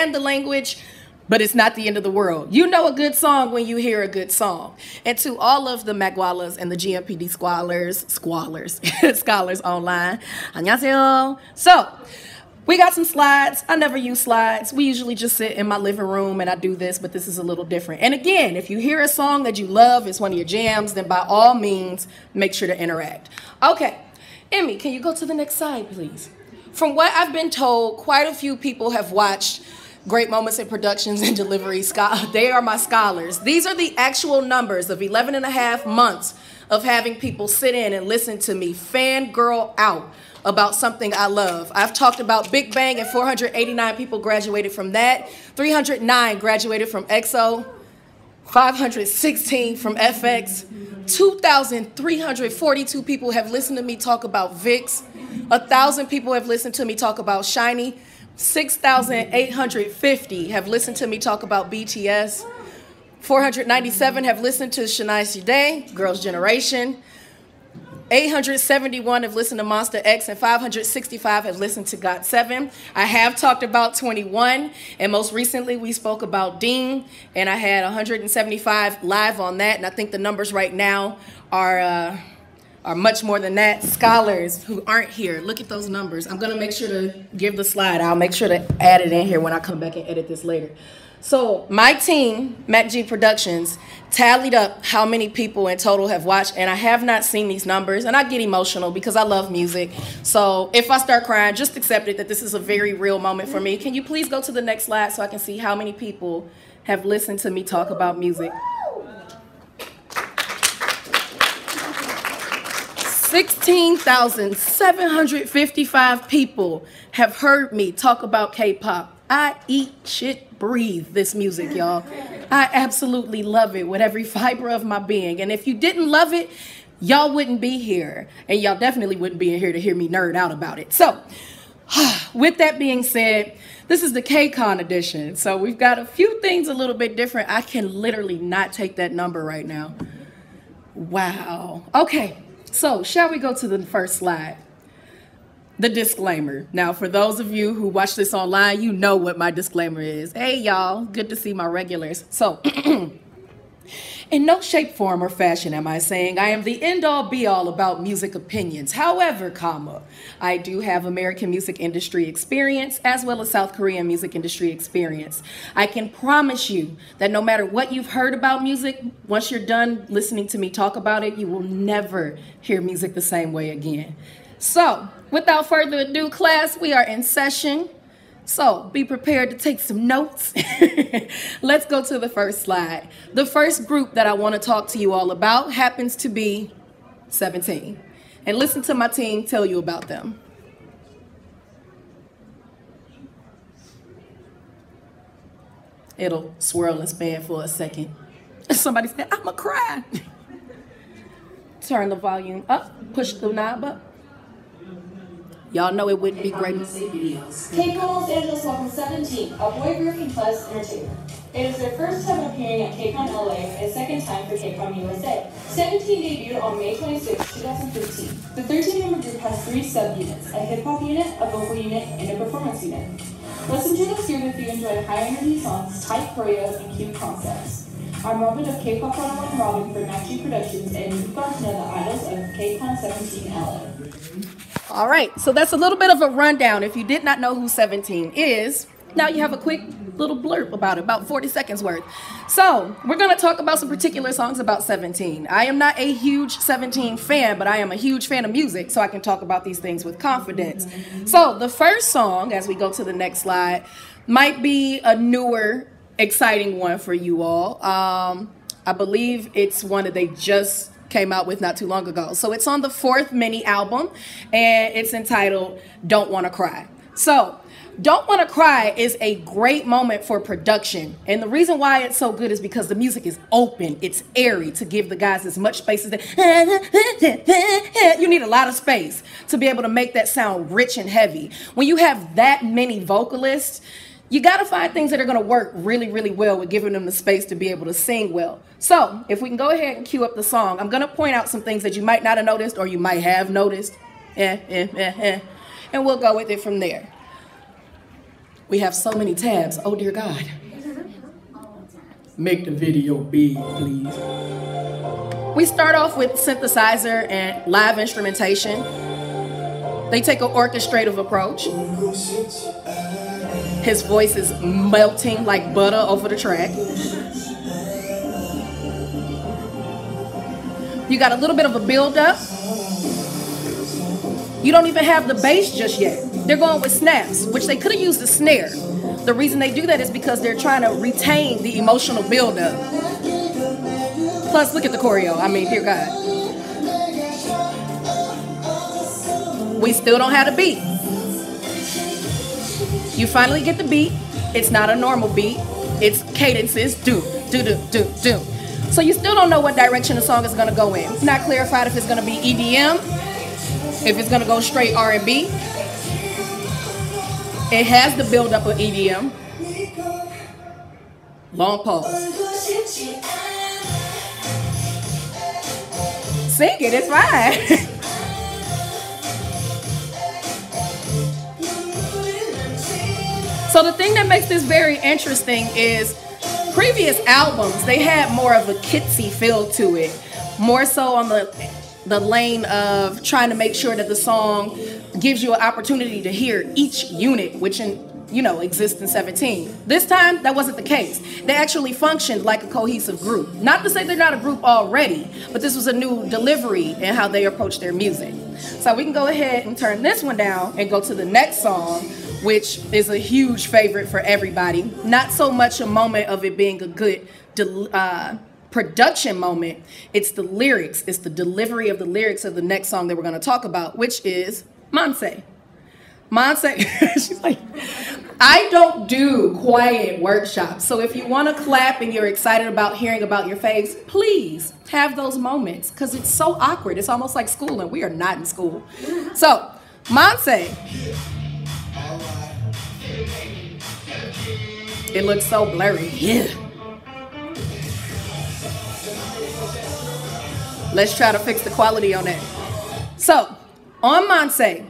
understand the language, but it's not the end of the world. You know a good song when you hear a good song. And to all of the Magwalas and the GMPD scholars online, 안녕하세요. So, we got some slides. I never use slides. We usually just sit in my living room and I do this, but this is a little different. And again, if you hear a song that you love, it's one of your jams, then by all means, make sure to interact. Okay, Emmy, can you go to the next slide, please? From what I've been told, quite a few people have watched Great Moments in Productions and Delivery. They are my scholars. These are the actual numbers of 11 and a half months of having people sit in and listen to me fangirl out about something I love. I've talked about Big Bang and 489 people graduated from that. 309 graduated from EXO. 516 from FX. 2,342 people have listened to me talk about VIX. 1,000 people have listened to me talk about Shiny. 6,850 have listened to me talk about BTS. 497 have listened to Shania Twain, Girls' Generation. 871 have listened to Monster X, and 565 have listened to GOT7. I have talked about 21, and most recently we spoke about Ding, and I had 175 live on that, and I think the numbers right now are much more than that. Scholars who aren't here, look at those numbers. I'm gonna make sure to give the slide. I'll make sure to add it in here when I come back and edit this later. So my team, MacG Productions, tallied up how many people in total have watched, and I have not seen these numbers, and I get emotional because I love music. So if I start crying, just accept it that this is a very real moment for me. Can you please go to the next slide so I can see how many people have listened to me talk about music? 16,755 people have heard me talk about K-pop. I eat, shit, breathe this music, y'all. I absolutely love it with every fiber of my being. And if you didn't love it, y'all wouldn't be here. And y'all definitely wouldn't be in here to hear me nerd out about it. So, with that being said, this is the KCON edition. So we've got a few things a little bit different. I can literally not take that number right now. Wow. Okay, so shall we go to the first slide? The disclaimer. Now, for those of you who watch this online, you know what my disclaimer is. Hey, y'all. Good to see my regulars. So, in no shape, form, or fashion am I saying I am the end-all, be-all about music opinions. However, I do have American music industry experience as well as South Korean music industry experience. I can promise you that no matter what you've heard about music, once you're done listening to me talk about it, you will never hear music the same way again. So, without further ado, class, we are in session. So, be prepared to take some notes. Let's go to the first slide. The first group that I want to talk to you all about happens to be 17. And listen to my team tell you about them. It'll swirl and span for a second. Somebody said, "I'ma cry." Turn the volume up, push the knob up. Y'all know it wouldn't be great. KCON Los Angeles welcomes 17, a boy group from Plus Entertainment. It is their first time appearing at KCON LA and second time for KCON USA. 17 debuted on May 26, 2015. The 13-member group has 3 sub-units, a hip-hop unit, a vocal unit, and a performance unit. Listen to this group if you enjoy high-energy songs, tight choreos, and cute concepts. I'm Robin of K-Pop 101 Robin for MacG Productions, and you've got to know the idols of KCON 17 LA. All right, so that's a little bit of a rundown. If you did not know who 17 is, now you have a quick little blurb about it, about 40 seconds worth. So we're going to talk about some particular songs about 17. I am not a huge 17 fan, but I am a huge fan of music, so I can talk about these things with confidence. So the first song, as we go to the next slide, might be a newer, exciting one for you all. I believe it's one that they just came out with not too long ago. So it's on the 4th mini album, and it's entitled Don't Wanna Cry. So Don't Wanna Cry is a great moment for production, and the reason why it's so good is because the music is open, it's airy, to give the guys as much space as they you need a lot of space to be able to make that sound rich and heavy. When you have that many vocalists, you gotta find things that are gonna work really, really well with giving them the space to be able to sing well. So if we can go ahead and cue up the song, I'm gonna point out some things that you might not have noticed or you might have noticed. And we'll go with it from there. We have so many tabs. Oh, dear God. Make the video big, please. We start off with synthesizer and live instrumentation. They take an orchestrative approach. His voice is melting like butter over the track. You got a little bit of a build-up. You don't even have the bass just yet. They're going with snaps, which they could have used a snare. The reason they do that is because they're trying to retain the emotional build-up. Plus, look at the choreo. I mean, dear God. We still don't have the beat. You finally get the beat. It's not a normal beat. It's cadences. Do, do, do, do, do. So you still don't know what direction the song is going to go in. It's not clarified if it's going to be EDM, if it's going to go straight R&B. It has the build-up of EDM. Long pause. Sing it, it's fine. So the thing that makes this very interesting is previous albums, they had more of a kitsy feel to it. More so on the lane of trying to make sure that the song gives you an opportunity to hear each unit, which exists in 17. This time, that wasn't the case. They actually functioned like a cohesive group. Not to say they're not a group already, but this was a new delivery in how they approach their music. So we can go ahead and turn this one down and go to the next song, which is a huge favorite for everybody. Not so much a moment of it being a good production moment. It's the lyrics. It's the delivery of the lyrics of the next song that we're going to talk about, which is Monse. Monse, she's like, I don't do quiet workshops. So if you want to clap and you're excited about hearing about your faves, please have those moments because it's so awkward. It's almost like school and we are not in school. So Monse. It looks so blurry. Yeah. Let's try to fix the quality on that. So, on Monse,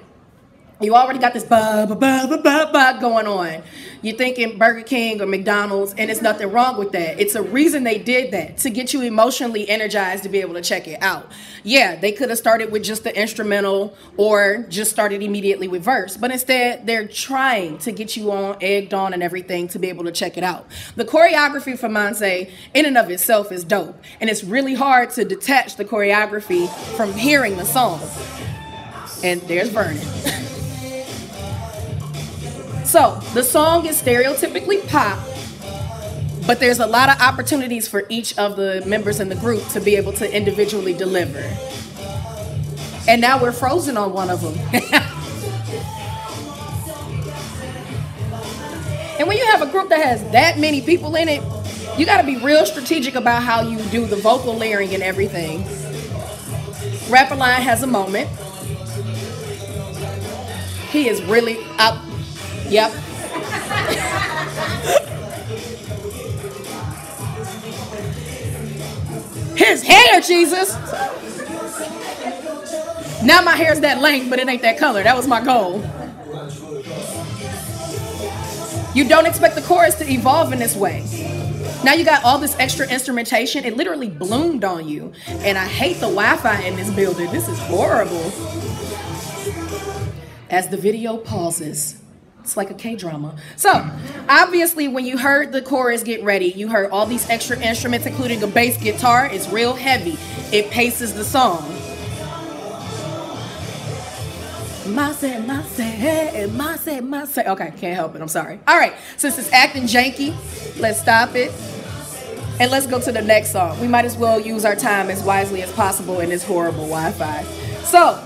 you already got this ba ba ba ba ba ba going on. You're thinking Burger King or McDonald's, and there's nothing wrong with that. It's a reason they did that, to get you emotionally energized to be able to check it out. Yeah, they could have started with just the instrumental or just started immediately with verse, but instead they're trying to get you on, egged on and everything to be able to check it out. The choreography for Monse in and of itself is dope, and it's really hard to detach the choreography from hearing the song. And there's Vernon. So, the song is stereotypically pop, but there's a lot of opportunities for each of the members in the group to be able to individually deliver. And now we're frozen on one of them. And when you have a group that has that many people in it, you got to be real strategic about how you do the vocal layering and everything. Rapper Line has a moment. He is really up. Yep. His hair, Jesus. Now my hair's that length, but it ain't that color. That was my goal. You don't expect the chorus to evolve in this way. Now you got all this extra instrumentation. It literally bloomed on you. And I hate the Wi-Fi in this building. This is horrible. As the video pauses. It's like a K-drama. So, obviously, when you heard the chorus get ready, you heard all these extra instruments, including a bass guitar. It's real heavy. It paces the song. Monse. Okay, can't help it. I'm sorry. All right, since it's acting janky, let's stop it. And let's go to the next song. We might as well use our time as wisely as possible in this horrible Wi-Fi. So,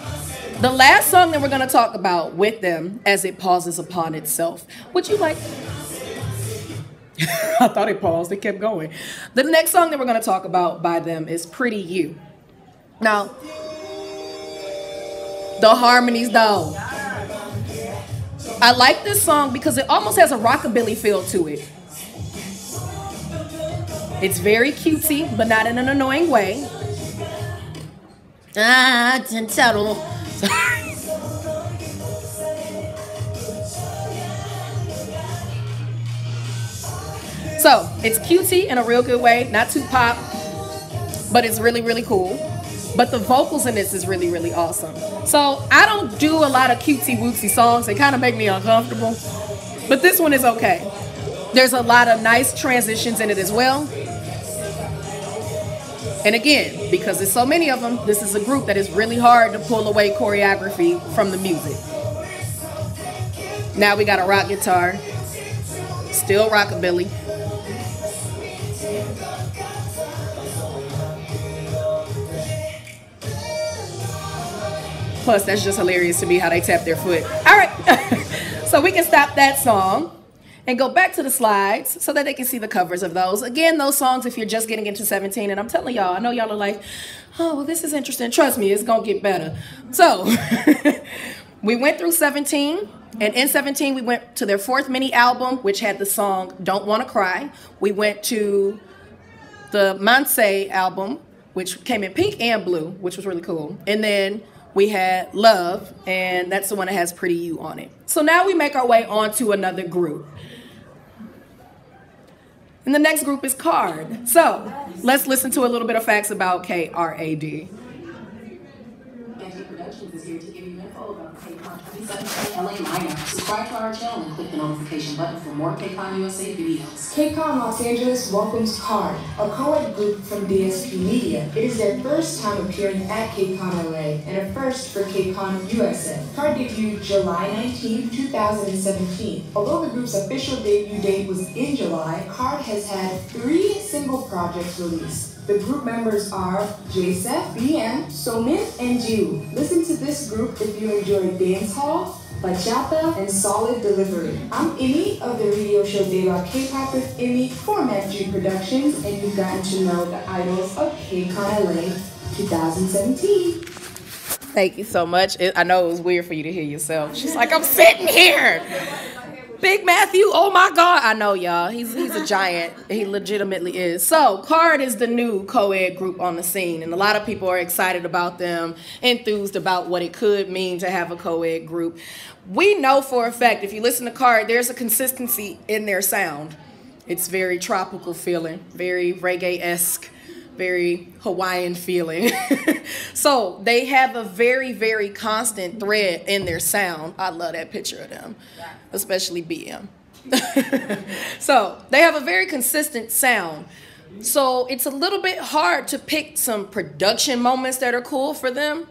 the last song that we're going to talk about with them as it pauses upon itself. Would you like... I thought it paused. It kept going. The next song that we're going to talk about by them is Pretty You. Now, the harmonies, though. I like this song because it almost has a rockabilly feel to it. It's very cutesy, but not in an annoying way. So it's cutesy in a real good way, not too pop, but it's really, really cool. But the vocals in this is really, really awesome. So I don't do a lot of cutesy wootsy songs. They kind of make me uncomfortable. But this one is okay. There's a lot of nice transitions in it as well. And again, because there's so many of them, this is a group that is really hard to pull away choreography from the music. Now we got a rock guitar. Still rockabilly. Plus, that's just hilarious to me how they tap their foot. All right. So we can stop that song and go back to the slides so that they can see the covers of those. Again, those songs, if you're just getting into 17, and I'm telling y'all, I know y'all are like, oh, well, this is interesting. Trust me, it's going to get better. So we went through 17, and in 17, we went to their 4th mini album, which had the song Don't Wanna Cry. We went to the Manse album, which came in pink and blue, which was really cool. And then we had Love, and that's the one that has Pretty You on it. So now we make our way on to another group. And the next group is KCON. So let's listen to a little bit of facts about KRAD. Productions is here to give you info about KCON 2017 LA Minor. Subscribe to our channel and click the notification button for more KCON USA videos. KCON Los Angeles welcomes KCON, a co-ed group from DSP Media. It is their first time appearing at KCON LA and a first for KCON USA. KCON debuted July 19, 2017. Although the group's official debut date was in July, KCON has had 3 single projects released. The group members are J-Seth, BM, Somin, and Ju. Listen to this group if you enjoy dancehall, bachata, and solid delivery. I'm Imi of the radio show Deva K-Pop with Imi for MacG Productions, and you've gotten to know the idols of KCON LA 2017. Thank you so much. I know it was weird for you to hear yourself. She's like, I'm sitting here. Big Matthew, oh my God. I know, y'all. He's a giant. He legitimately is. So, KCON is the new co-ed group on the scene, and a lot of people are excited about them, enthused about what it could mean to have a co-ed group. We know for a fact, if you listen to KCON, there's a consistency in their sound. It's very tropical feeling, very reggae-esque, very Hawaiian feeling. So they have a very, very constant thread in their sound. I love that picture of them, especially BM. So they have a very consistent sound. So it's a little bit hard to pick some production moments that are cool for them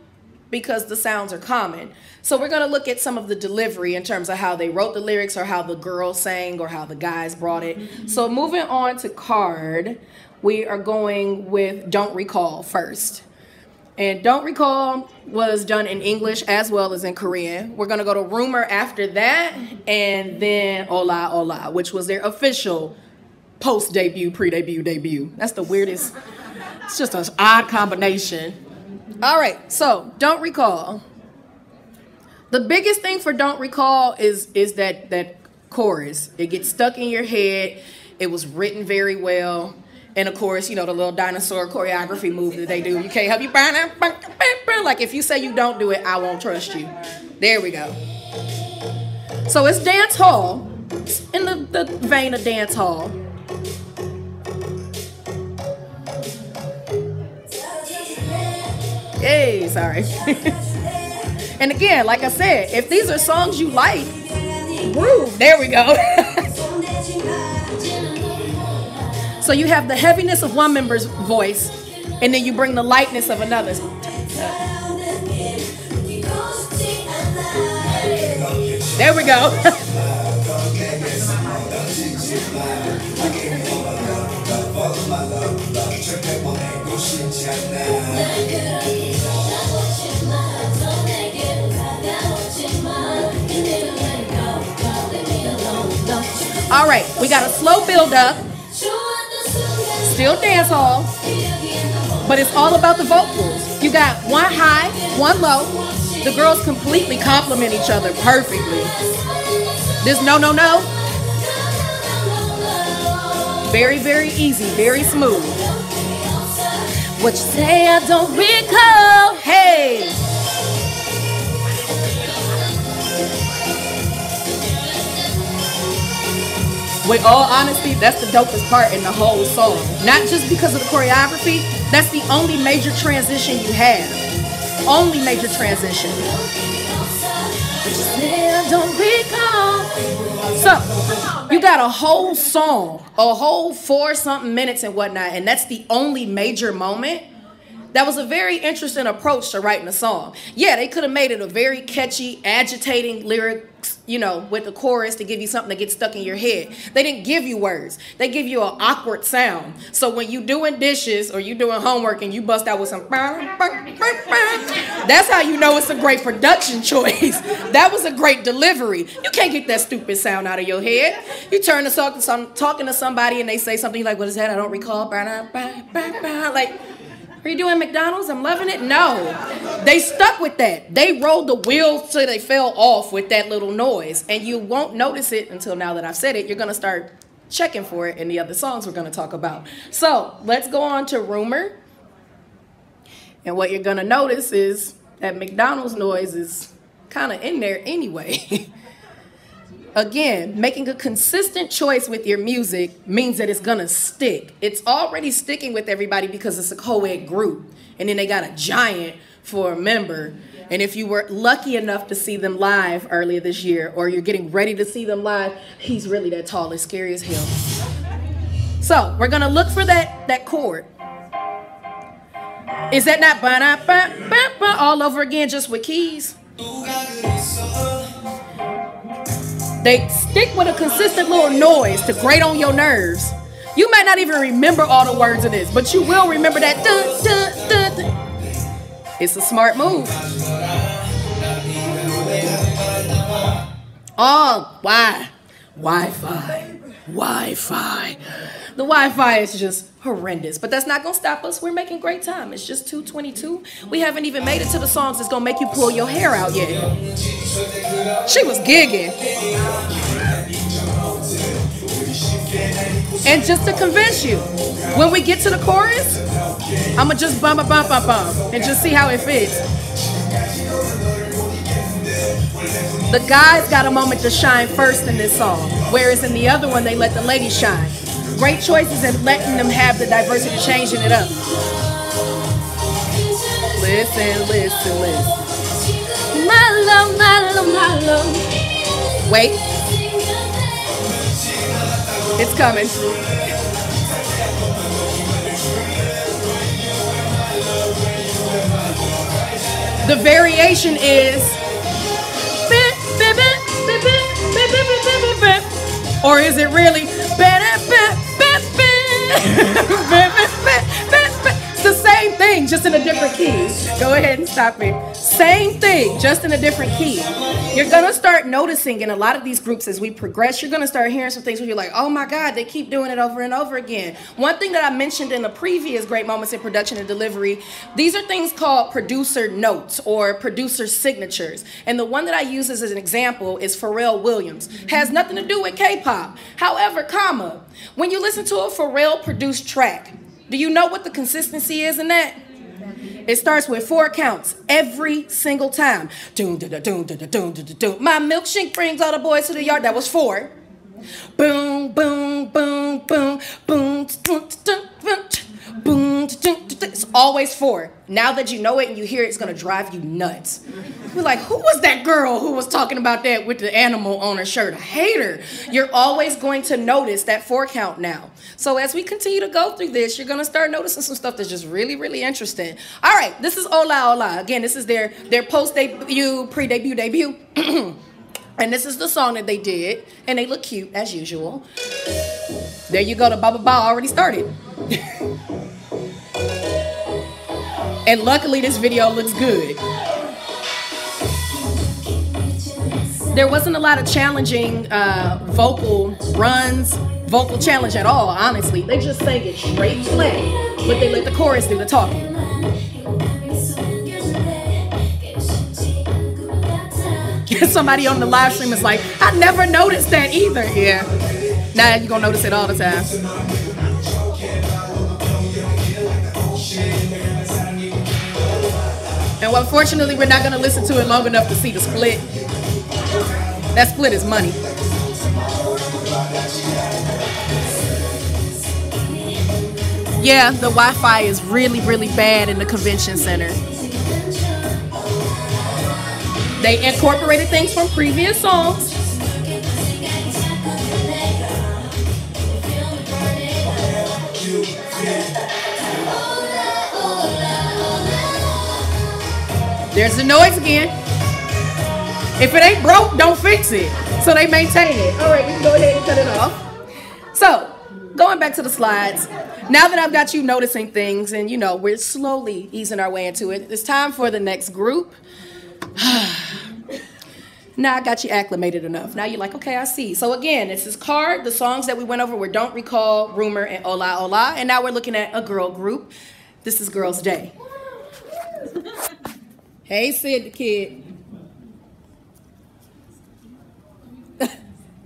because the sounds are common. So we're gonna look at some of the delivery in terms of how they wrote the lyrics or how the girls sang or how the guys brought it. So moving on to KCON, we are going with Don't Recall first. And Don't Recall was done in English as well as in Korean. We're gonna go to Rumor after that, and then Ola Ola, which was their official post-debut, pre-debut, debut. That's the weirdest, it's just an odd combination. All right, so Don't Recall. The biggest thing for Don't Recall is that chorus. It gets stuck in your head. It was written very well. And of course, you know, the little dinosaur choreography move that they do. You can't help you. Like if you say you don't do it, I won't trust you. There we go. So it's dance hall. It's in the vein of dance hall. Hey, sorry. And again, like I said, if these are songs you like, groove. There we go. So you have the heaviness of one member's voice, and then you bring the lightness of another's. There we go. All right, we got a slow build up. Still dance hall, but it's all about the vocals. You got one high, one low. The girls completely complement each other perfectly. There's no, no, no. Very, very easy, very smooth. What you say, I don't recall. Hey. With all honesty, that's the dopest part in the whole song. Not just because of the choreography, that's the only major transition you have. Only major transition. Don't recall. So, you got a whole song, a whole 4-something minutes and whatnot, and that's the only major moment. That was a very interesting approach to writing a song. Yeah, they could have made it a very catchy, agitating lyrics, you know, with the chorus to give you something that gets stuck in your head. They didn't give you words. They give you an awkward sound. So when you doing dishes or you doing homework and you bust out with some, that's how you know it's a great production choice. That was a great delivery. You can't get that stupid sound out of your head. You turn to talking to somebody and they say something like, what is that? I don't recall. Like, are you doing McDonald's? I'm loving it. No, they stuck with that. They rolled the wheels till they fell off with that little noise. And you won't notice it until now that I've said it. You're going to start checking for it in the other songs we're going to talk about. So let's go on to Rumor. And what you're going to notice is that McDonald's noise is kind of in there anyway. Again, making a consistent choice with your music means that it's gonna stick. It's already sticking with everybody because it's a co-ed group. And then they got a giant for a member. And if you were lucky enough to see them live earlier this year, or you're getting ready to see them live, he's really that tall and scary as hell. So we're gonna look for that chord. Is that not ba-da-ba-ba-ba all over again just with keys? They stick with a consistent little noise to grate on your nerves. You might not even remember all the words of this, but you will remember that dun, dun, dun, dun. It's a smart move. Oh, why? Wi-Fi. Wi-Fi. The Wi-Fi is just horrendous, but that's not gonna stop us. We're making great time. It's just 2:22. We haven't even made it to the songs that's gonna make you pull your hair out yet. She was gigging. And just to convince you, when we get to the chorus, I'ma just bump and just see how it fits. The guys got a moment to shine first in this song, whereas in the other one, they let the ladies shine. Great choices in letting them have the diversity, changing it up. Listen, listen, listen. My love, my love, my love. Wait. It's coming. The variation is, or is it really? It's the same thing, just in a different key. Go ahead and stop it. Same thing, just in a different key. You're gonna start noticing in a lot of these groups as we progress, you're gonna start hearing some things where you're like, oh my God, they keep doing it over and over again. One thing that I mentioned in the previous Great Moments in Production and Delivery, these are things called producer notes or producer signatures. And the one that I use as an example is Pharrell Williams. Has nothing to do with K-pop. However, comma, when you listen to a Pharrell produced track, do you know what the consistency is in that? It starts with 4 counts every single time. My milkshake brings all the boys to the yard. That was 4. Boom, boom, boom, boom, boom, boom. It's always 4. Now that you know it and you hear it, it's gonna drive you nuts. You're like, who was that girl who was talking about that with the animal on her shirt? I hate her. You're always going to notice that 4 count now. So as we continue to go through this, you're gonna start noticing some stuff that's just really, really interesting. All right, this is Ola Ola. Again, this is their post-debut, pre-debut, debut. And this is the song that they did. And they look cute, as usual. There you go, the Ba Ba Ba already started. And luckily, this video looks good. There wasn't a lot of challenging vocal runs, vocal challenge at all, honestly. They just sang it straight flat, but they let the chorus do the talking. Somebody on the live stream is like, I never noticed that either. Yeah, now you're gonna notice it all the time. And unfortunately, we're not gonna listen to it long enough to see the split. That split is money. Yeah, the Wi-Fi is really, really bad in the convention center. They incorporated things from previous songs. There's the noise again. If it ain't broke, don't fix it. So they maintain it. All right, we can go ahead and cut it off. So, going back to the slides. Now that I've got you noticing things and, you know, we're slowly easing our way into it, it's time for the next group. Now I got you acclimated enough. Now you're like, okay, I see. So again, this is Card. The songs that we went over were Don't Recall, Rumor, and Ola Ola. And now we're looking at a girl group. This is Girls' Day. Hey, Sid the Kid.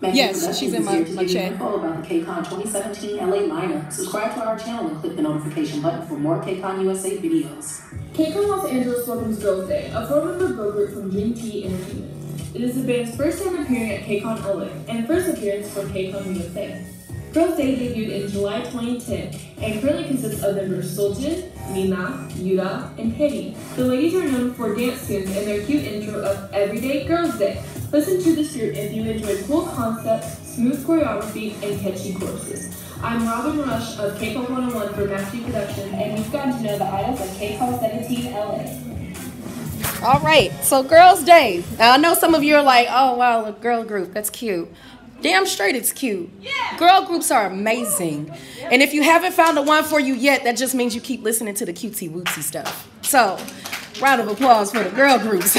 Yes, she's in my chat. Info about the KCON 2017 LA lineup. Subscribe to our channel and click the notification button for more KCON USA videos. KCON Los Angeles welcomes Girls' Day, a four-member girl group from Dream Tea Entertainment. It is the band's first time appearing at KCON LA and first appearance for KCON USA. Girls' Day debuted in July 2010 and currently consists of members Soljin, Mina, Yuda, and Penny. The ladies are known for dance tunes and their cute intro of Everyday Girls' Day. Listen to this group if you enjoy cool concepts, smooth choreography, and catchy choruses. I'm Robin Rush of K-Pop 101 for Matthew Production, and you've gotten to know the idols of K-Pop 17 LA. All right, so Girls' Day. Now, I know some of you are like, oh, wow, a girl group, that's cute. Damn straight it's cute. Yeah. Girl groups are amazing. And if you haven't found the one for you yet, that just means you keep listening to the cutesy wootsy stuff. So, round of applause for the girl groups.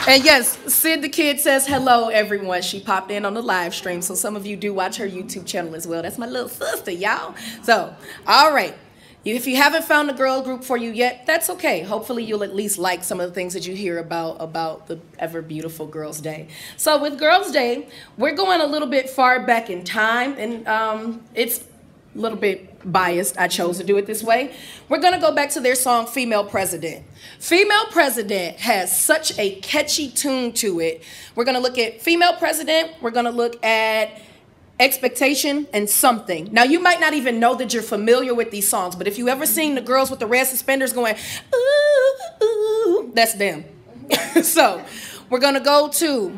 And yes, Sid the Kid says hello, everyone. She popped in on the live stream, so some of you do watch her YouTube channel as well. That's my little sister, y'all. So, all right. If you haven't found a girl group for you yet, that's okay. Hopefully you'll at least like some of the things that you hear about the ever beautiful Girls' Day. So with Girls' Day, we're going a little bit far back in time, and it's a little bit biased. I chose to do it this way. We're going to go back to their song, Female President. Female President has such a catchy tune to it. We're going to look at Female President. We're going to look at Expectation and Something. Now, you might not even know that you're familiar with these songs, but if you ever seen the girls with the red suspenders going, ooh, ooh, that's them. So, we're going to go to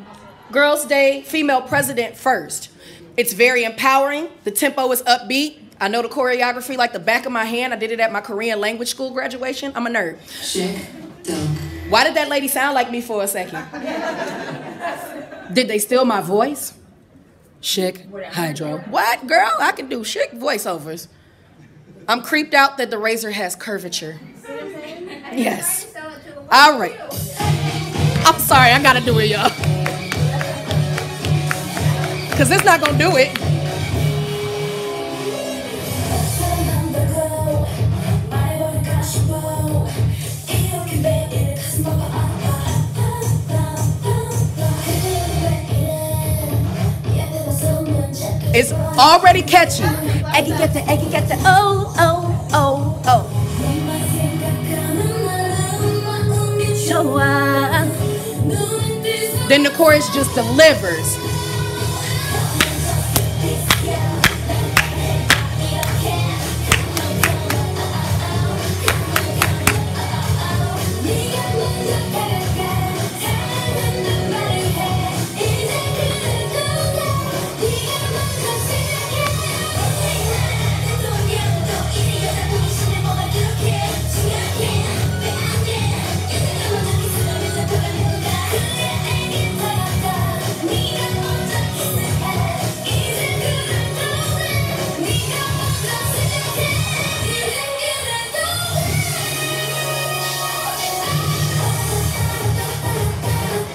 Girls' Day, Female President first. It's very empowering. The tempo is upbeat. I know the choreography like the back of my hand. I did it at my Korean language school graduation. I'm a nerd. Why did that lady sound like me for a second? Did they steal my voice? Chic, hydro. What, girl? I can do chic voiceovers. I'm creeped out that the razor has curvature. Yes. All right. I'm sorry, I gotta do it, y'all. Because it's not gonna do it. It's already catchy. Eggy get the, oh, oh, oh, oh. Then the chorus just delivers.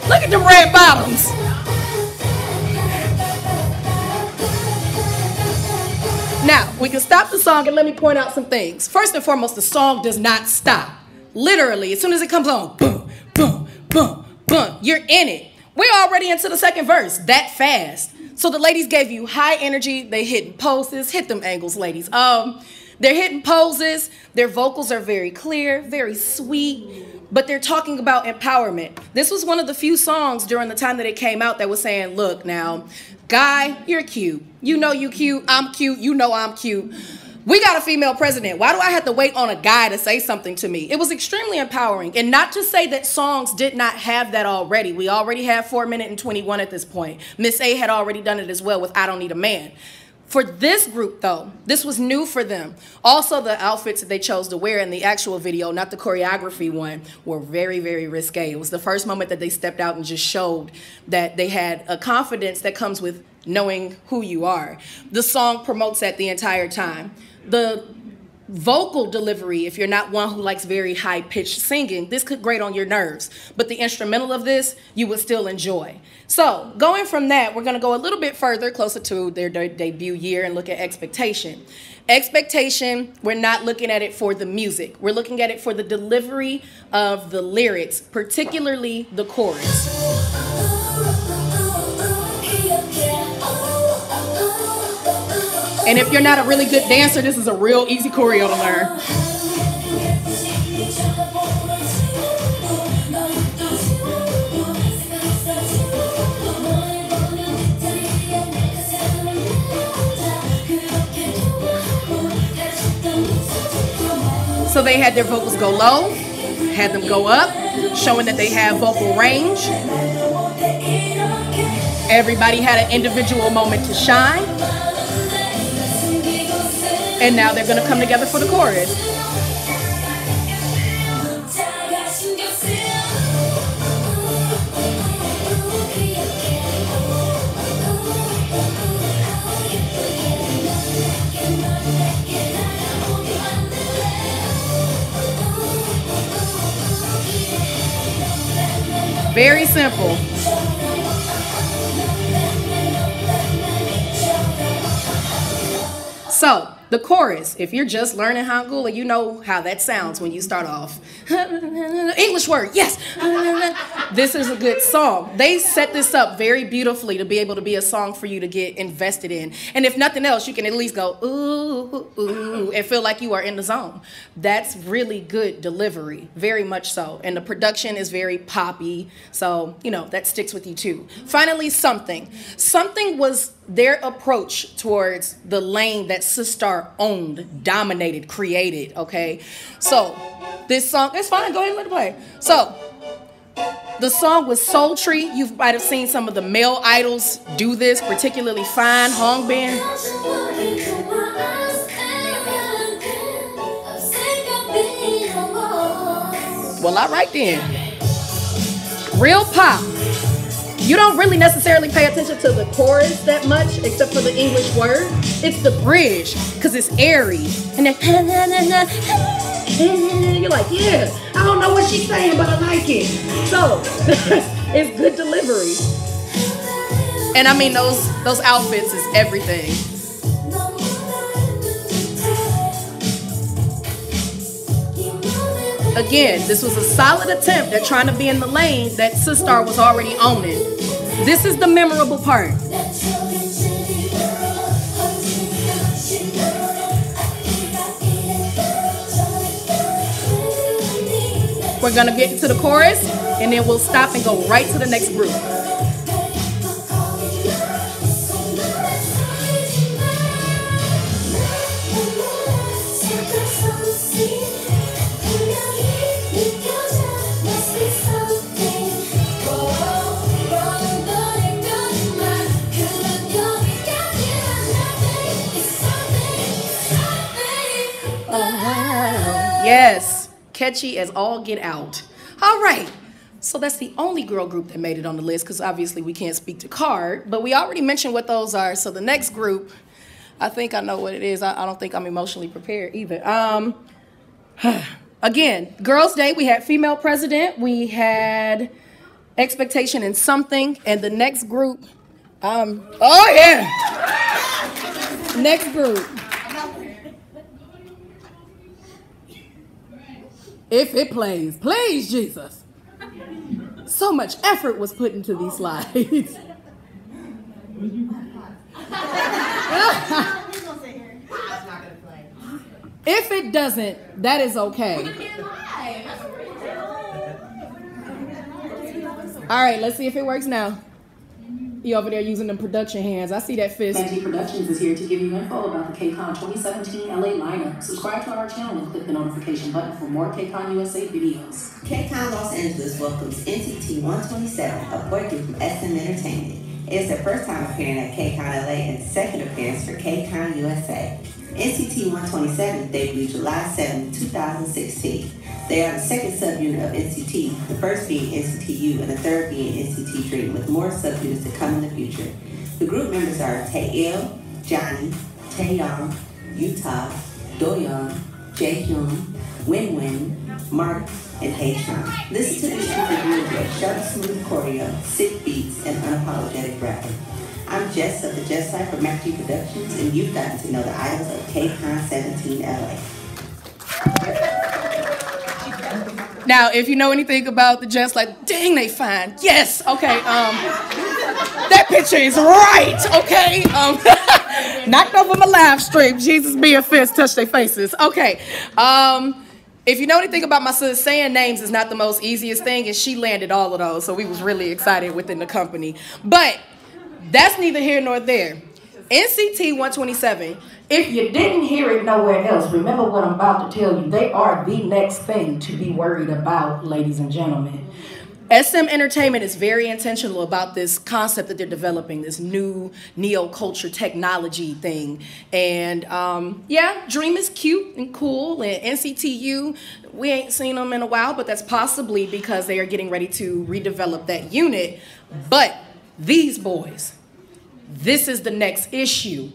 Look at the red bottoms. Now, we can stop the song and let me point out some things. First and foremost, the song does not stop. Literally, as soon as it comes on, boom, boom, boom, boom, you're in it. We're already into the second verse, that fast. So the ladies gave you high energy. They hitting poses. Hit them angles, ladies. They're hitting poses. Their vocals are very clear, very sweet, but they're talking about empowerment. This was one of the few songs during the time that it came out that was saying, look now, guy, you're cute. You know you cute, I'm cute, you know I'm cute. We got a female president. Why do I have to wait on a guy to say something to me? It was extremely empowering. And not to say that songs did not have that already. We already have 4 Minute and 21 at this point. Miss A had already done it as well with I Don't Need a Man. For this group, though, this was new for them. Also, the outfits that they chose to wear in the actual video, not the choreography one, were very, very risque. It was the first moment that they stepped out and just showed that they had a confidence that comes with knowing who you are. The song promotes that the entire time. The vocal delivery, if you're not one who likes very high-pitched singing, this could grate on your nerves. But the instrumental of this, you would still enjoy. So going from that, we're going to go a little bit further, closer to their debut year, and look at Expectation. Expectation, we're not looking at it for the music. We're looking at it for the delivery of the lyrics, particularly the chorus. And if you're not a really good dancer, this is a real easy choreo to learn. So they had their vocals go low, had them go up, showing that they have vocal range. Everybody had an individual moment to shine. And now they're going to come together for the chorus. Very simple. So, the chorus, if you're just learning Hangul, you know how that sounds when you start off. English word, yes. This is a good song. They set this up very beautifully to be able to be a song for you to get invested in. And if nothing else, you can at least go, ooh, ooh, and feel like you are in the zone. That's really good delivery, very much so. And the production is very poppy, so, you know, that sticks with you too. Finally, Something. Something was their approach towards the lane that Sistar owned, dominated, created, okay? So, this song, it's fine, go ahead and let it play. So, the song was sultry. You might have seen some of the male idols do this, particularly Fine, Hongbin. Well, all right then. Real pop. You don't really necessarily pay attention to the chorus that much, except for the English word. It's the bridge, because it's airy. And then, you're like, yeah, I don't know what she's saying, but I like it. So, it's good delivery. And I mean, those outfits is everything. Again, this was a solid attempt at trying to be in the lane that Sistar was already owning. This is the memorable part. We're gonna get into the chorus, and then we'll stop and go right to the next group. Yes, catchy as all get out. All right, so that's the only girl group that made it on the list, because obviously we can't speak to Card, but we already mentioned what those are. So the next group, I think I know what it is. I don't think I'm emotionally prepared either. Again, Girls' Day, we had Female President, we had Expectation and Something, and the next group, oh yeah, next group. If it plays, please, Jesus. So much effort was put into these slides. If it doesn't, that is okay. All right, let's see if it works now. You over there using them production hands. I see that fist. KG Productions is here to give you info about the KCON 2017 LA lineup. Subscribe to our channel and click the notification button for more KCON USA videos. KCON Los Angeles welcomes NCT 127, a boy group from SM Entertainment. It is their first time appearing at KCON LA and second appearance for KCON USA. NCT 127 debuted July 7, 2016. They are the second subunit of NCT, the first being NCT U and the third being NCT Dream, with more subunits to come in the future. The group members are Taeil, Johnny, Taeyong, Utah, Doyoung, Jaehyun, Winwin, Mark, and Haechan. Listen to this super groove with sharp, smooth choreo, sick beats, and unapologetic rapping. I'm Jess of the Jess Site for MacG Productions, and you've gotten to know the idols of KCON 17 LA. Now, if you know anything about the Jess, like, dang, they fine. Yes, okay. That picture is right, okay. Knocked over my live stream. Jesus be a fist, touch their faces. Okay. If you know anything about my sis, saying names is not the most easiest thing, and she landed all of those, so we was really excited within the company. But that's neither here nor there. NCT 127, if you didn't hear it nowhere else, remember what I'm about to tell you. They are the next thing to be worried about, ladies and gentlemen. SM Entertainment is very intentional about this concept that they're developing, this new neo-culture technology thing. And yeah, Dream is cute and cool, and NCTU, we ain't seen them in a while, but that's possibly because they are getting ready to redevelop that unit. But these boys, this is the next issue.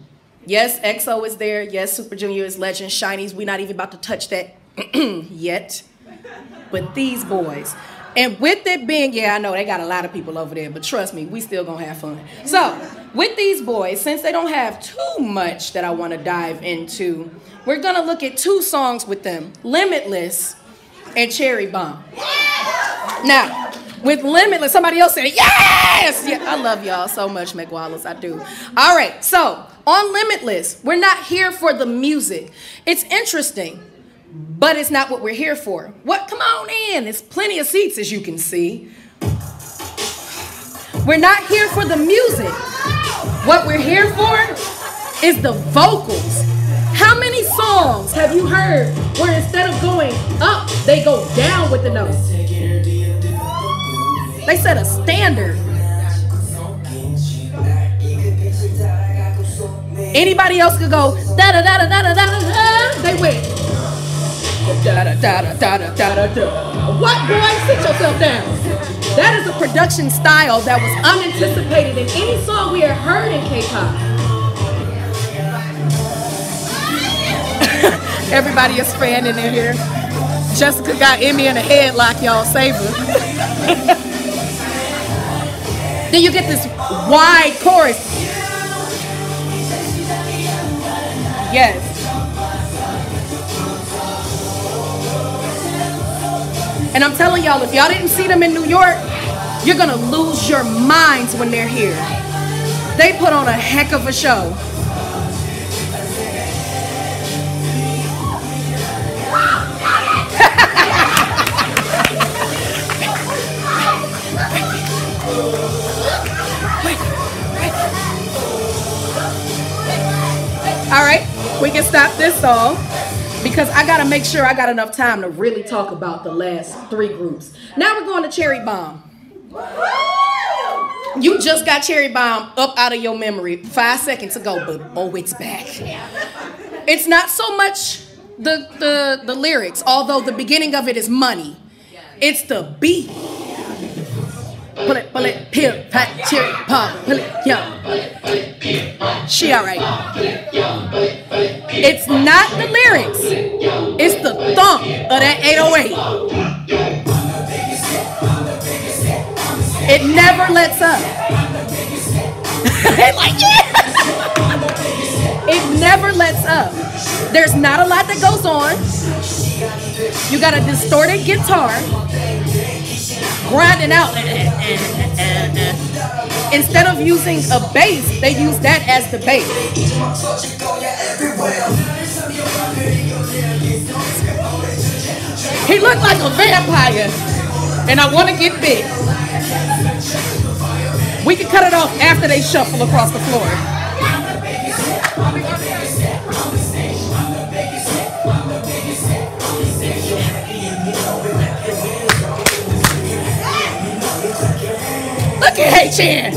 Yes, EXO is there. Yes, Super Junior is legend. Shinies, we're not even about to touch that yet. But these boys, and with it being, yeah, I know they got a lot of people over there, but trust me, we still gonna have fun. So, with these boys, since they don't have too much that I wanna dive into, we're gonna look at two songs with them, Limitless and Cherry Bomb. Now, with Limitless, somebody else said, yes! Yeah, I love y'all so much, McWallace, I do. All right, so, on Limitless, we're not here for the music. It's interesting, but it's not what we're here for. What? Come on in. There's plenty of seats, as you can see. We're not here for the music. What we're here for is the vocals. How many songs have you heard where instead of going up, they go down with the notes? They set a standard. Anybody else could go da da da da da da da da. They went da da da da da da da da. What, boy? Sit yourself down. That is a production style that was unanticipated in any song we had heard in K-pop. Everybody is fanning in here. Jessica got Emmy in a headlock, y'all. Save her. Then you get this wide chorus. Yes. And I'm telling y'all, if y'all didn't see them in New York, you're gonna lose your minds when they're here. They put on a heck of a show. All right, we can stop this song because I gotta make sure I got enough time to really talk about the last three groups. Now we're going to Cherry Bomb. You just got Cherry Bomb up out of your memory 5 seconds ago, but oh, it's back. It's not so much the lyrics, although the beginning of it is money. It's the beat. Pull it, peel, pat, cherry, pop, pull it, yeah. She alright. It's not the lyrics. It's the thump of that 808. It never lets up. Like, yeah. It never lets up. There's not a lot that goes on. You got a distorted guitar. Grinding out. Instead of using a bass, they use that as the bass. He looked like a vampire, and I want to get big. We can cut it off after they shuffle across the floor. Look at H-Chan.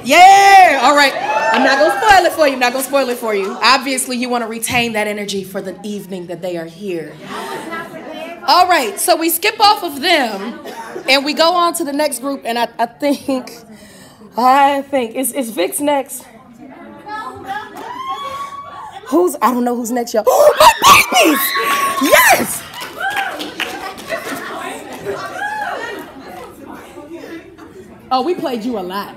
Yeah, all right. I'm not gonna spoil it for you. I'm not gonna spoil it for you. Obviously, you want to retain that energy for the evening that they are here. All right, so we skip off of them and we go on to the next group, and I think is Vic's next. I don't know who's next, y'all. Oh, my babies! Yes! Oh, we played you a lot.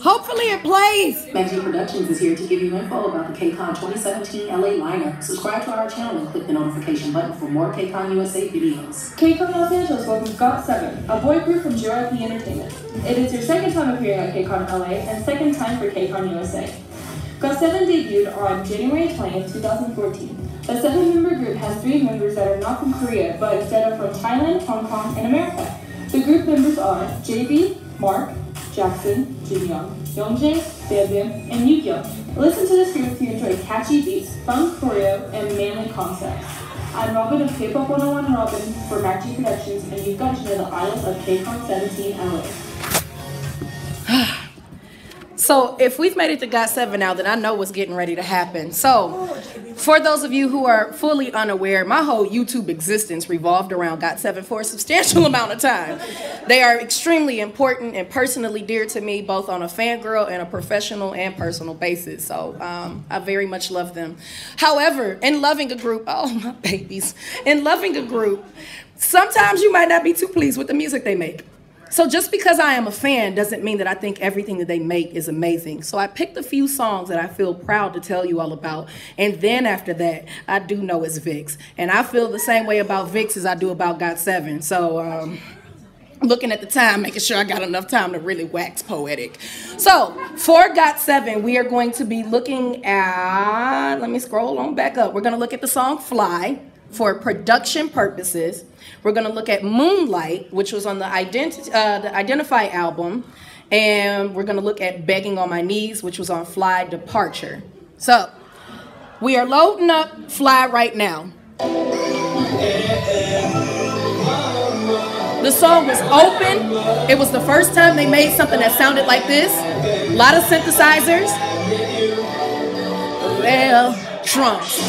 Hopefully it plays. Magic Productions is here to give you info about the KCON 2017 LA lineup. Subscribe to our channel and click the notification button for more KCON USA videos. KCON Los Angeles welcomes GOT7, a boy group from JYP Entertainment. It is their second time appearing at KCON LA and second time for KCON USA. GOT7 debuted on January 20th, 2014. The 7-member group has 3 members that are not from Korea, but instead are from Thailand, Hong Kong, and America. The group members are JB, Mark, Jackson, Jinyoung, Youngjae, Bam, and Yukyo. Listen to this group to enjoy catchy beats, fun choreo, and manly concepts. I'm Robin of K-Pop 101 Robin for Magic Productions, and you've got to know the idols of KCON 17 LA. So if we've made it to GOT7 now, then I know what's getting ready to happen. So for those of you who are fully unaware, my whole YouTube existence revolved around GOT7 for a substantial amount of time. They are extremely important and personally dear to me, both on a fangirl and a professional and personal basis. So I very much love them. However, in loving a group, oh my babies, in loving a group, sometimes you might not be too pleased with the music they make. So just because I am a fan doesn't mean that I think everything that they make is amazing. So I picked a few songs that I feel proud to tell you all about. And then after that, I do know it's Vic's. And I feel the same way about Vic's as I do about GOT7. So looking at the time, making sure I got enough time to really wax poetic. So for GOT7, we are going to be looking at, let me scroll on back up. We're going to look at the song Fly for production purposes. We're going to look at Moonlight, which was on the Identify album. And we're going to look at Begging on My Knees, which was on Fly Departure. So we are loading up Fly right now. The song was open. It was the first time they made something that sounded like this. A lot of synthesizers. Well, drums.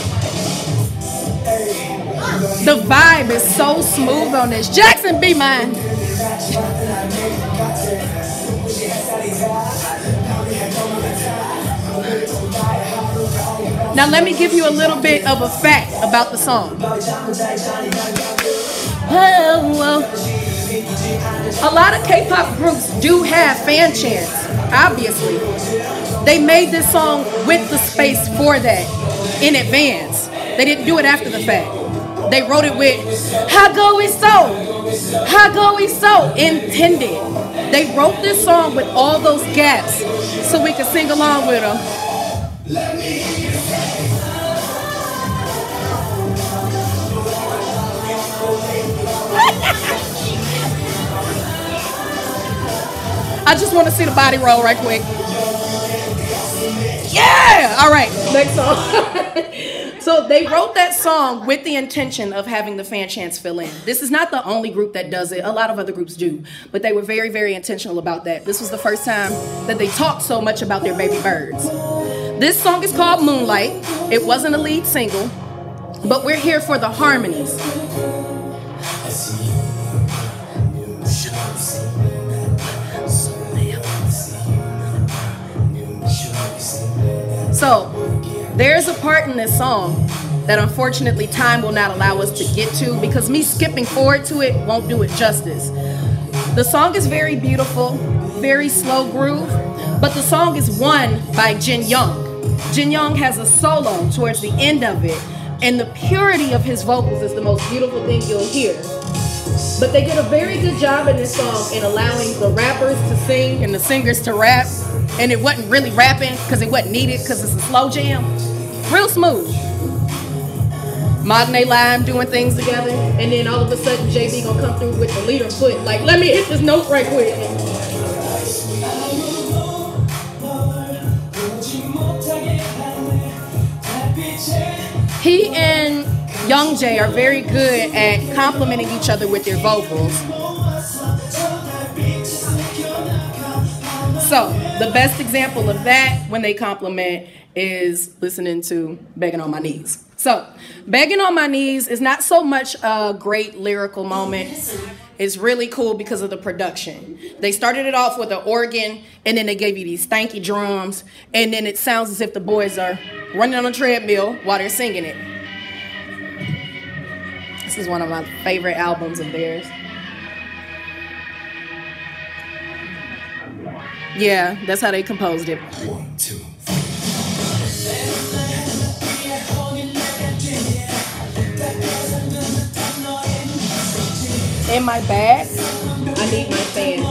The vibe is so smooth on this. Jackson, be mine. Now let me give you a little bit of a fact about the song. A lot of K-pop groups do have fan chants, obviously. They made this song with the space for that in advance. They didn't do it after the fact. They wrote it with Hago is so intended. They wrote this song with all those gaps so we could sing along with them. I just want to see the body roll right quick. Yeah! All right, next song. So they wrote that song with the intention of having the fan chants fill in. This is not the only group that does it. A lot of other groups do. But they were very, very intentional about that. This was the first time that they talked so much about their baby birds. This song is called Moonlight. It wasn't a lead single, but we're here for the harmonies. So there's a part in this song that unfortunately time will not allow us to get to because me skipping forward to it won't do it justice. The song is very beautiful, very slow groove, but the song is won by Jinyoung. Jinyoung has a solo towards the end of it And the purity of his vocals is the most beautiful thing you'll hear. But they did a very good job in this song in allowing the rappers to sing and the singers to rap. And it wasn't really rapping because it wasn't needed because it's a slow jam. Real smooth. Magne Lime doing things together. And then all of a sudden JB gonna come through with the leader foot. Like, let me hit this note right quick. He and Young Jay are very good at complimenting each other with their vocals. So, the best example of that when they compliment is listening to Begging on My Knees. So, Begging on My Knees is not so much a great lyrical moment. It's really cool because of the production. They started it off with an organ, and then they gave you these stanky drums, and then it sounds as if the boys are running on a treadmill while they're singing it. This is one of my favorite albums of theirs. Yeah, that's how they composed it. 1, 2, 3. In my bag, I need my fan.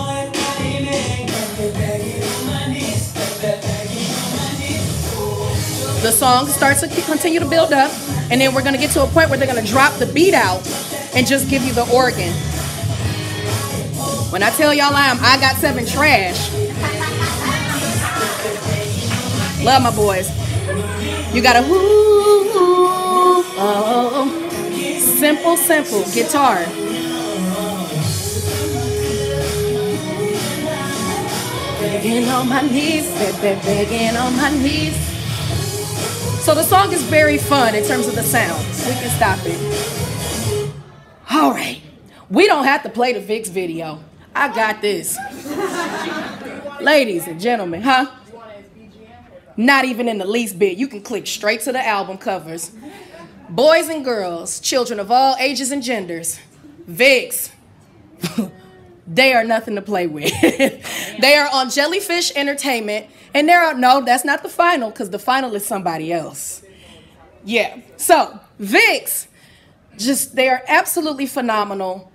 The song starts to continue to build up, and then we're gonna get to a point where they're gonna drop the beat out and just give you the organ. When I tell y'all I got 7 trash. Love my boys. You got a simple guitar. Begging on my knees, begging on my knees. So the song is very fun in terms of the sound. We can stop it. All right. We don't have to play the Vicks video. I got this. Ladies and gentlemen, huh? Not even in the least bit. You can click straight to the album covers. Boys and girls, children of all ages and genders, Vicks. They are nothing to play with. They are on Jellyfish Entertainment, and no, that's not the final, because the final is somebody else. Yeah, so Vicks, they are absolutely phenomenal,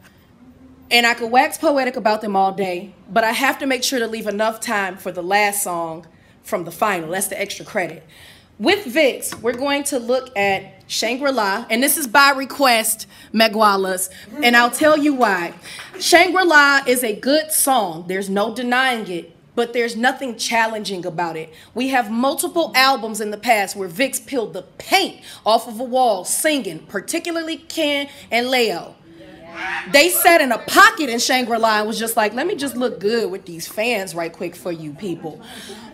and I could wax poetic about them all day, but I have to make sure to leave enough time for the last song from the final. That's the extra credit. With Vicks, we're going to look at Shangri-La, and this is by request, Megwalas, and I'll tell you why. Shangri-La is a good song. There's no denying it, but there's nothing challenging about it. We have multiple albums in the past where Vicks peeled the paint off of a wall singing, particularly Ken and Leo. They sat in a pocket in Shangri-La and was just like, let me just look good with these fans right quick for you people.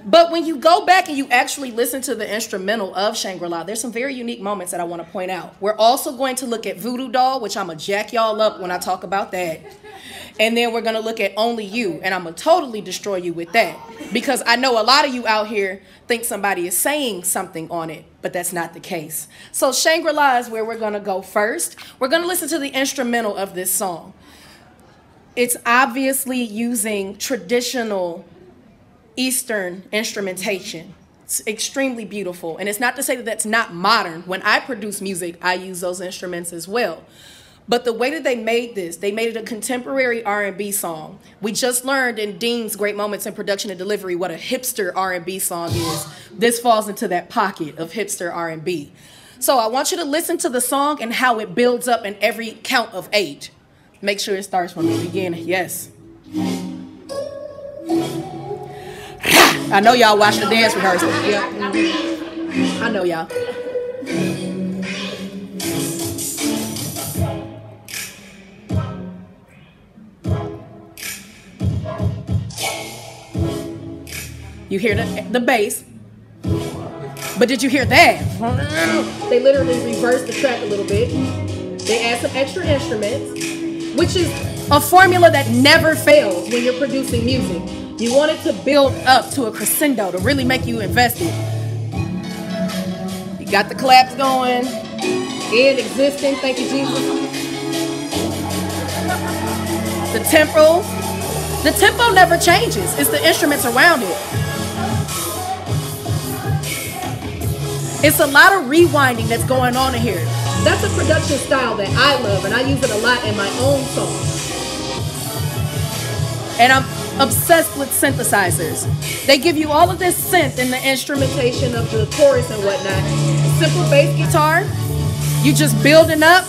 But when you go back and you actually listen to the instrumental of Shangri-La, there's some very unique moments that I want to point out. We're also going to look at Voodoo Doll, which I'm going to jack y'all up when I talk about that. And then we're going to look at Only You, and I'm going to totally destroy you with that. Because I know a lot of you out here think somebody is saying something on it, but that's not the case. So Shangri-La is where we're going to go first. We're going to listen to the instrumental of this song. It's obviously using traditional Eastern instrumentation. It's extremely beautiful. And it's not to say that that's not modern. When I produce music, I use those instruments as well. But the way that they made it a contemporary R&B song. We just learned in Dean's Great Moments in Production and Delivery what a hipster R&B song is. This falls into that pocket of hipster R&B. So I want you to listen to the song and how it builds up in every count of 8. Make sure it starts from the beginning. Yes. I know y'all watched the dance rehearsal. Yep. I know y'all. You hear the bass, but did you hear that? They literally reversed the track a little bit. They add some extra instruments, which is a formula that never fails when you're producing music. You want it to build up to a crescendo to really make you invested. You got the claps going, and existing, thank you, Jesus. The tempo never changes. It's the instruments around it. It's a lot of rewinding that's going on in here. That's a production style that I love, and I use it a lot in my own songs. And I'm obsessed with synthesizers. They give you all of this synth in the instrumentation of the chorus and whatnot. Simple bass guitar, you just building up,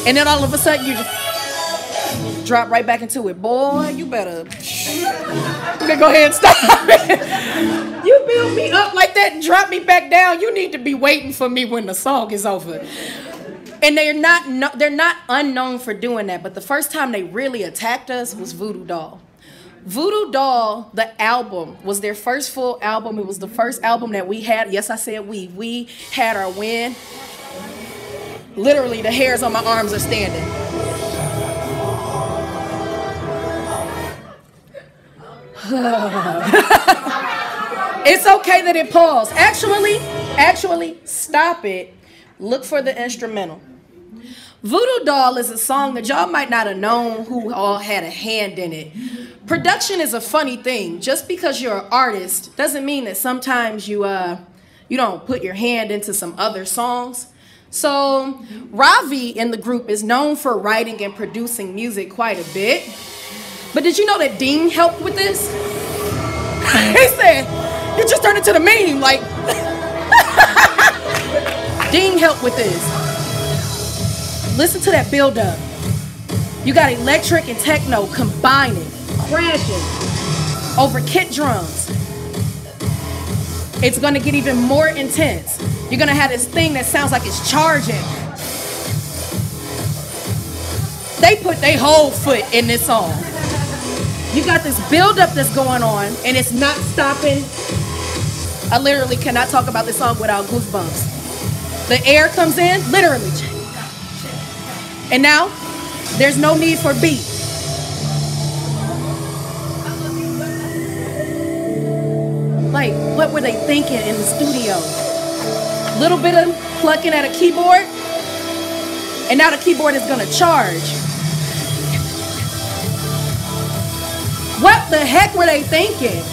and then all of a sudden you just drop right back into it. Boy, you better go ahead and stop it. You build me up like that and drop me back down. You need to be waiting for me when the song is over. And they're not unknown for doing that, but the first time they really attacked us was Voodoo Doll. Voodoo Doll, the album, was their first full album. It was the first album that we had. Yes, I said we had our win. Literally, the hairs on my arms are standing. It's okay that it paused. Actually, stop it. Look for the instrumental. Voodoo Doll is a song that y'all might not have known who all had a hand in it. Production is a funny thing. Just because you're an artist doesn't mean that sometimes you don't put your hand into some other songs. So Ravi in the group is known for writing and producing music quite a bit. But did you know that Dean helped with this? He said, you just turned into the meme, like. Dean helped with this. Listen to that build up. You got electric and techno combining, crashing over kit drums. It's gonna get even more intense. You're gonna have this thing that sounds like it's charging. They put their whole foot in this song. You got this build up that's going on and it's not stopping. I literally cannot talk about this song without goosebumps. The air comes in, literally. And now, there's no need for beat. Like, what were they thinking in the studio? Little bit of plucking at a keyboard, and now the keyboard is gonna charge. What the heck were they thinking?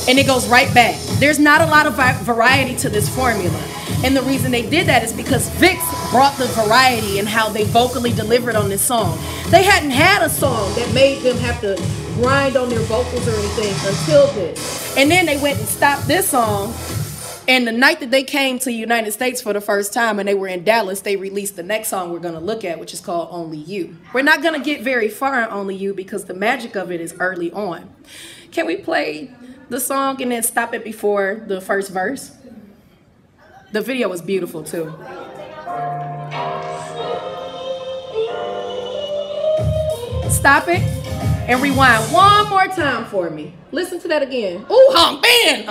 And it goes right back. There's not a lot of variety to this formula. And the reason they did that is because Vicks brought the variety in how they vocally delivered on this song. They hadn't had a song that made them have to grind on their vocals or anything until this. And then they went and stopped this song. And the night that they came to the United States for the first time and they were in Dallas, they released the next song we're going to look at, which is called Only You. We're not going to get very far in Only You because the magic of it is early on. Can we play the song and then stop it before the first verse? The video was beautiful too. Stop it and rewind one more time for me. Listen to that again. Ooh, hum, man!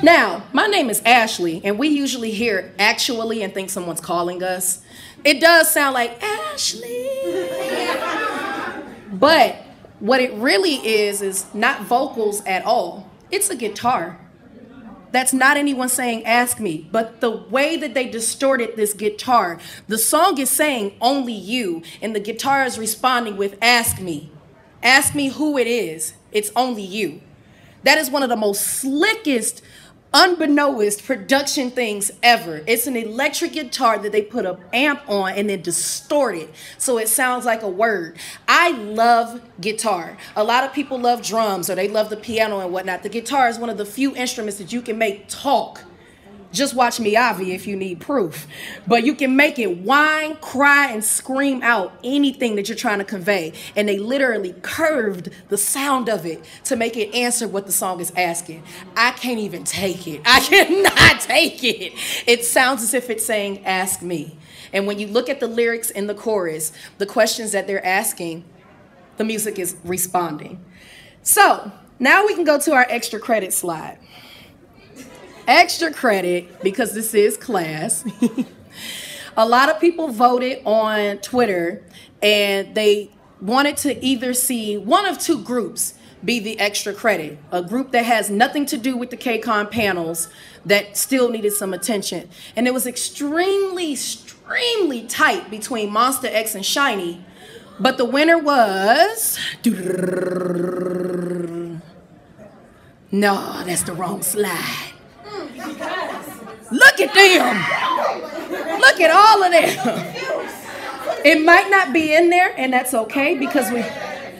Now, my name is Ashley, and we usually hear actually and think someone's calling us. It does sound like Ashley. But what it really is not vocals at all. It's a guitar. That's not anyone saying ask me, but the way that they distorted this guitar, the song is saying only you, and the guitar is responding with ask me. Ask me who it is. It's only you. That is one of the most slickest, unbeknownst production things ever. It's an electric guitar that they put an amp on and then distort it so it sounds like a word. I love guitar. A lot of people love drums or they love the piano and whatnot. The guitar is one of the few instruments that you can make talk. Just watch Miyavi if you need proof. But you can make it whine, cry, and scream out anything that you're trying to convey. And they literally curved the sound of it to make it answer what the song is asking. I can't even take it. I cannot take it. It sounds as if it's saying, ask me. And when you look at the lyrics in the chorus, the questions that they're asking, the music is responding. So now we can go to our extra credit slide. Extra credit, because this is class. A lot of people voted on Twitter and they wanted to either see one of two groups be the extra credit. A group that has nothing to do with the KCON panels that still needed some attention. And it was extremely tight between Monster X and Shiny. But the winner was... No, that's the wrong slide. Look at them. Look at all of them. It might not be in there, and that's okay because we...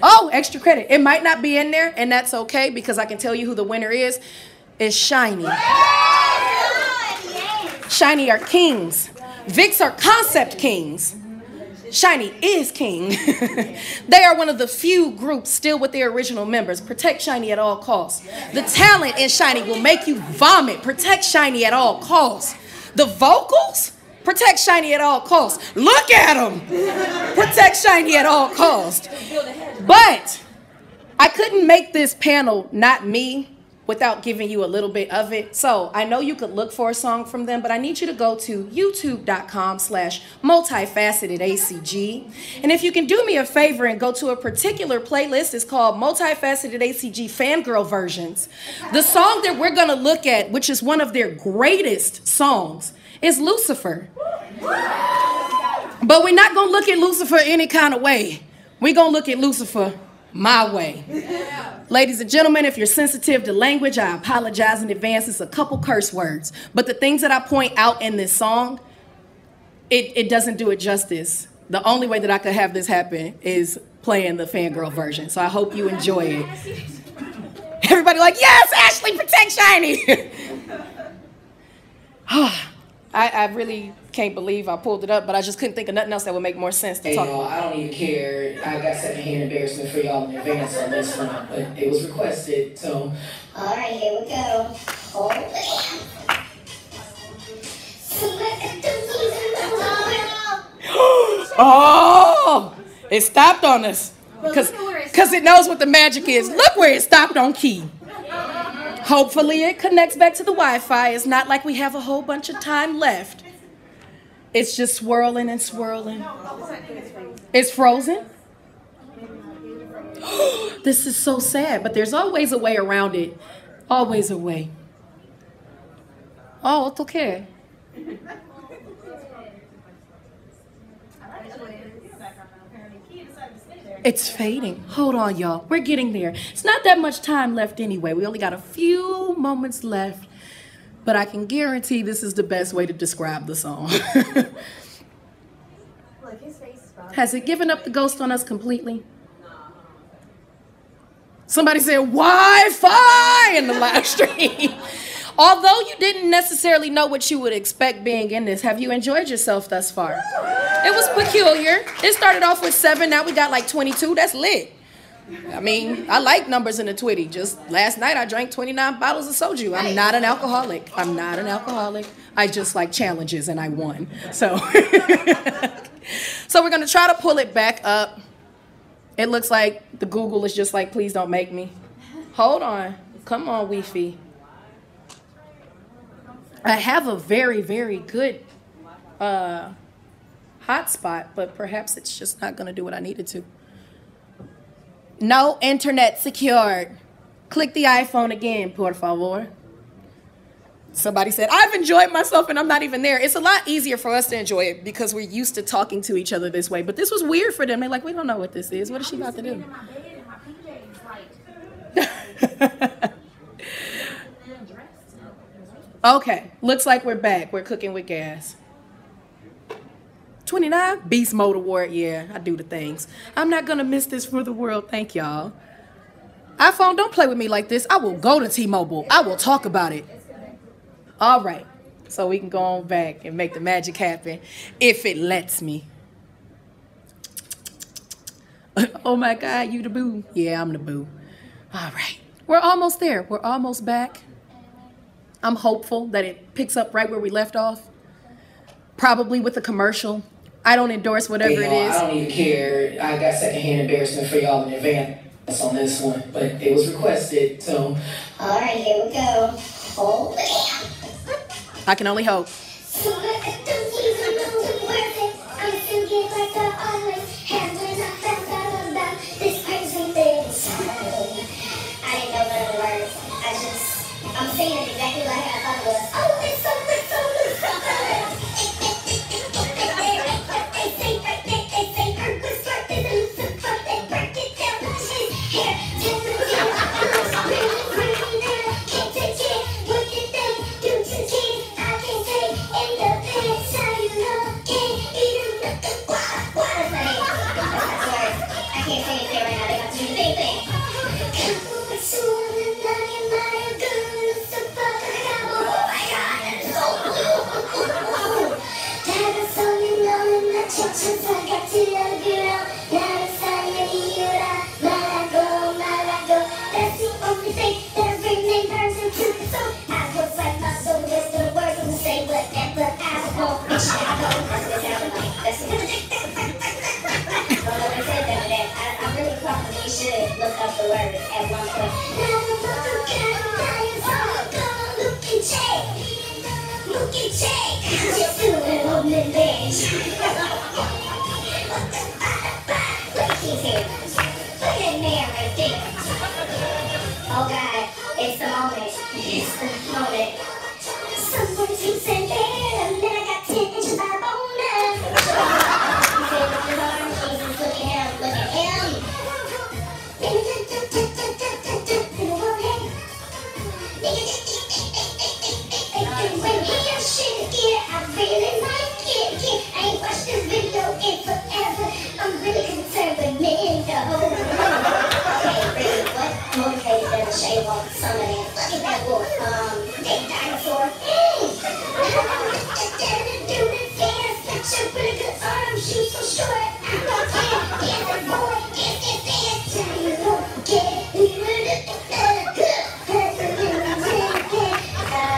Oh, extra credit. It might not be in there, and that's okay because I can tell you who the winner is. It's Shiny. Shiny are kings. Vicks are concept kings. Shiny is king. They are one of the few groups still with their original members. Protect Shiny at all costs. The talent in Shiny will make you vomit. Protect Shiny at all costs. The vocals? Protect Shiny at all costs. Look at them. Protect Shiny at all costs. But I couldn't make this panel not me without giving you a little bit of it. So I know you could look for a song from them, but I need you to go to youtube.com/multifacetedacg. And if you can do me a favor and go to a particular playlist, it's called Multifacetedacg Fangirl Versions. The song that we're gonna look at, which is one of their greatest songs, is Lucifer. But we're not gonna look at Lucifer any kind of way. We're gonna look at Lucifer my way. Ladies and gentlemen, if you're sensitive to language, I apologize in advance. It's a couple curse words. But the things that I point out in this song, it doesn't do it justice. The only way that I could have this happen is playing the fangirl version. So I hope you enjoy it. Everybody like, yes, Ashley, protect Shiny. I really can't believe I pulled it up, but I just couldn't think of nothing else that would make more sense to talk about. I don't even care. I got secondhand embarrassment for y'all in advance on this one, but it was requested, so. All right, here we go. Oh, it stopped on us. Because it knows what the magic is. Look where it stopped on key. Hopefully it connects back to the Wi-Fi. It's not like we have a whole bunch of time left. It's just swirling and swirling. It's frozen? This is so sad, but there's always a way around it. Always a way. Oh, it's okay. It's fading. Hold on, y'all. We're getting there. It's not that much time left anyway. We only got a few moments left. But I can guarantee this is the best way to describe the song. Has it given up the ghost on us completely? Somebody said Wi-Fi in the live stream. Although you didn't necessarily know what you would expect being in this, have you enjoyed yourself thus far? It was peculiar. It started off with 7, now we got like 22. That's lit. I mean, I like numbers in the Twitty. Just last night I drank 29 bottles of soju. I'm not an alcoholic. I'm not an alcoholic. I just like challenges and I won. So, so we're going to try to pull it back up. It looks like the Google is just like, please don't make me. Hold on. Come on, Wi-Fi. I have a very, very good hotspot, but perhaps it's just not going to do what I needed to. No internet secured. Click the iPhone again, por favor. Somebody said, I've enjoyed myself and I'm not even there. It's a lot easier for us to enjoy it because we're used to talking to each other this way. But this was weird for them. They're like, we don't know what this is. What is she about to do? Okay, looks like we're back. We're cooking with gas. 29? Beast Mode Award. Yeah, I do the things. I'm not going to miss this for the world. Thank y'all. iPhone, don't play with me like this. I will go to T-Mobile. I will talk about it. All right. So we can go on back and make the magic happen if it lets me. Oh, my God. You the boo? Yeah, I'm the boo. All right. We're almost there. We're almost back. I'm hopeful that it picks up right where we left off. Probably with a commercial. I don't endorse whatever it is. I don't even care. I got secondhand embarrassment for y'all in advance on this one, but it was requested, so. All right, here we go. Oh, I can only hope. so I don't even know the words. I'm still get like I always handle. word at one point. Now the motherfucking is all gone. Look and check. Look and check. Just doing on the bench. Look at these here. Look at that man right there. Oh God, it's the moment. It's the moment. Someone takes a hand, and then I got 10 inches out of bone now. He said, look at his arm, Jesus, look at him, look at him. When he has shit gear, I really like it. I ain't watched this video in forever. I'm really concerned with men, though. Okay, really, what motivated them to shave off some of that? Look at that wolf, that dinosaur. Do it fast, got your really good arms, shoot so short. I don't care, dance it, boy, dance it fast. Tell you don't get it, you really good.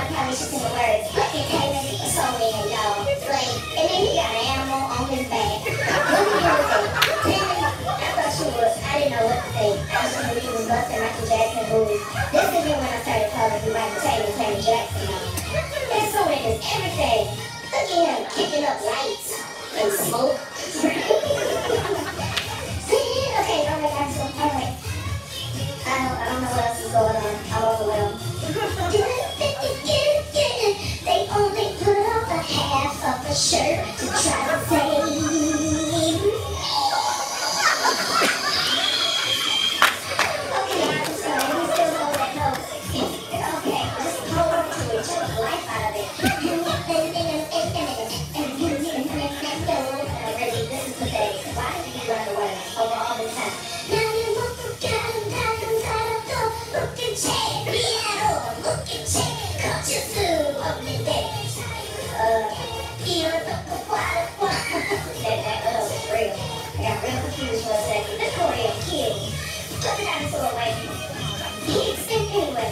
Probably should sing the words. Look at Taylor, he so in, y'all. Like, and then he got an animal on his back. What are you gonna say? Taylor, I thought you was, I didn't know what to think. I just knew you was busting Michael Jackson moves. This is when I started calling you Michael Taylor, Taylor Jackson. There's so in this everything. Look at him kicking up lights and smoke. Okay, alright guys, alright. I don't know what else is going on. I'm overwhelmed. They only put up a half of a shirt to try to save me. Okay, I'm sorry, we still know that note. Okay, just hold on to it, choke the life out of it. Really, this is pathetic. Why did you run away over all this time? Now you look and check, look and check, caught you soon, up in there. That real. I got real confused for a second. This boy is kidding. Put the dinosaur away. He extinct anyway.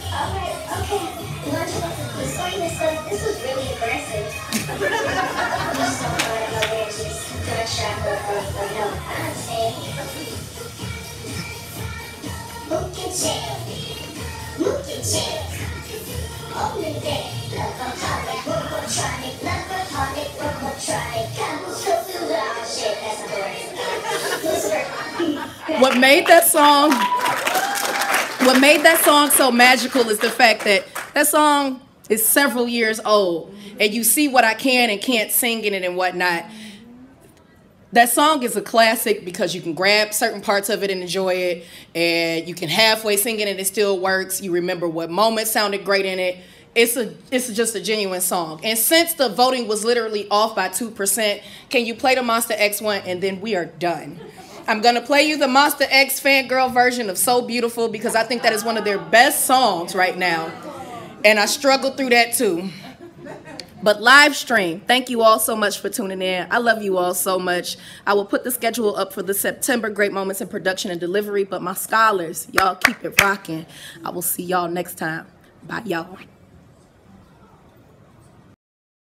Alright, okay. Lunch was sorting this stuff. This was really aggressive. I'm just so hard on my wedges. Good shot, but no, I understand. Look and check. Look and check. Only there. Workaholic, workaholic, workaholic, workaholic. Come so through the shit. That's the word. What made that song so magical is the fact that that song is several years old, and you see what I can and can't sing in it and whatnot. That song is a classic because you can grab certain parts of it and enjoy it, and you can halfway sing it and it still works. You remember what moments sounded great in it. It's just a genuine song. And since the voting was literally off by 2%, can you play the Monster X one and then we are done? I'm going to play you the Monster X fangirl version of So Beautiful because I think that is one of their best songs right now. And I struggled through that too. But live stream, thank you all so much for tuning in. I love you all so much. I will put the schedule up for the September Great Moments in Production and Delivery. But my scholars, y'all keep it rocking. I will see y'all next time. Bye, y'all.